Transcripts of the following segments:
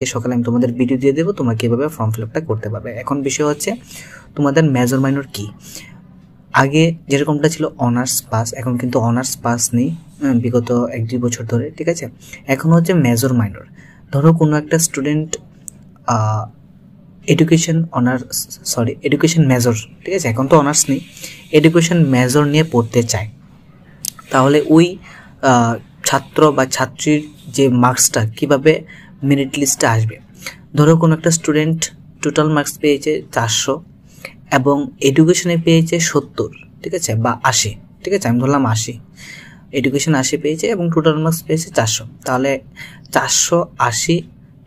সকালে আমি তোমাদের ভিডিও দিয়ে দেবো, তোমরা কিভাবে ফর্ম ফিল আপটা করতে পারবে। এখন বিষয় হচ্ছে তোমাদের মেজর মাইনর কি। আগে যেরকমটা ছিল অনার্স পাস, এখন কিন্তু অনার্স পাস নেই বিগত 1-2 বছর ধরে, ঠিক আছে। এখন হচ্ছে মেজর মাইনর। ধরো কোনো একটা স্টুডেন্ট এডুকেশন মেজর, ঠিক আছে, এখন তো অনার্স নেই, এডুকেশন মেজর নিয়ে পড়তে চায়, তাহলে ওই ছাত্র বা ছাত্রীর যে মার্কসটা কিভাবে মেরিট লিস্টে আসবে। ধরো কোনো একটা স্টুডেন্ট টোটাল মার্কস পেয়েছে 400 এবং এডুকেশনে পেয়েছে 70, ঠিক আছে, বা 80, ঠিক আছে, আমি ধরলাম 80, এডুকেশন 80 পেয়েছে এবং টোটাল মার্কস পেয়েছে 400, তাহলে 480,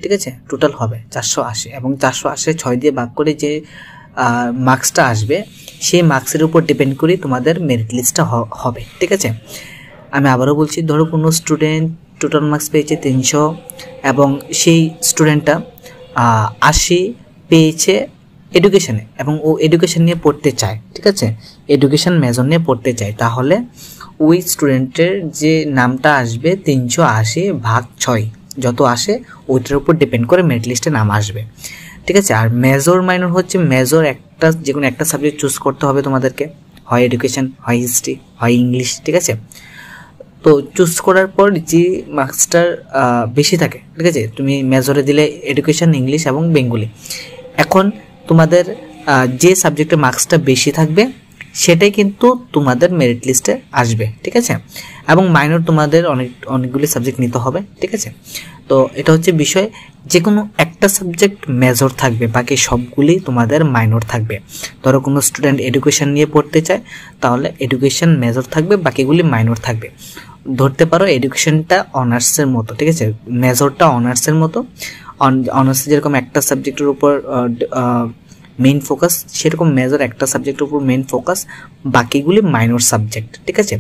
ঠিক আছে, টোটাল হবে 480 এবং 480 6 দিয়ে ভাগ করে যে মার্কসটা আসবে সেই মার্কসের উপর ডিপেন্ড করে তোমাদের মেরিট লিস্টটা হবে, ঠিক আছে। আমি আবারও বলছি, ধরো কোনো স্টুডেন্ট টোটাল মার্কস পেয়েছে 300 এবং সেই স্টুডেন্টটা 80 পেয়েছে এডুকেশনে এবং ও এডুকেশন নিয়ে পড়তে চায়, ঠিক আছে, এডুকেশন মেজর নিয়ে পড়তে চায়, তাহলে ওই স্টুডেন্টের যে নামটা আসবে 380 ভাগ 6 যত আসে ওইটার উপর ডিপেন্ড করে মেরিট লিস্টে নাম আসবে, ঠিক আছে। আর মেজর মাইনর হচ্ছে মেজর একটা, যে কোনো একটা সাবজেক্ট চুজ করতে হবে তোমাদেরকে, হয় এডুকেশন, হয় হিস্ট্রি, হয় ইংলিশ, ঠিক আছে। তো চুজ করার পর যে মার্কসটার বেশি থাকে, ঠিক আছে, তুমি মেজরে দিলে এডুকেশন, ইংলিশ এবং বেঙ্গলি। এখন তোমাদের যে সাবজেক্টের মার্কসটা বেশি থাকবে সেটাই কিন্তু তোমাদের মেরিট লিস্টে আসবে, ঠিক আছে। এবং মাইনর তোমাদের অনেকগুলি সাবজেক্ট নিতে হবে, ঠিক আছে। তো এটা হচ্ছে বিষয়, যে কোনো একটা সাবজেক্ট মেজর থাকবে, বাকি সবগুলি তোমাদের মাইনর থাকবে। ধরো কোনো স্টুডেন্ট এডুকেশন নিয়ে পড়তে চায়, তাহলে এডুকেশন মেজর থাকবে, বাকিগুলি মাইনর থাকবে। ধরতে পারো এডুকেশনটা অনার্সের মতো, ঠিক আছে, মেজরটা অনার্সের মতো। অনার্সে যেরকম একটা সাবজেক্টের উপর মেইন ফোকাস, সেরকম মেজর একটা সাবজেক্টের উপর মেইন ফোকাস, বাকিগুলি মাইনর সাবজেক্ট, ঠিক আছে।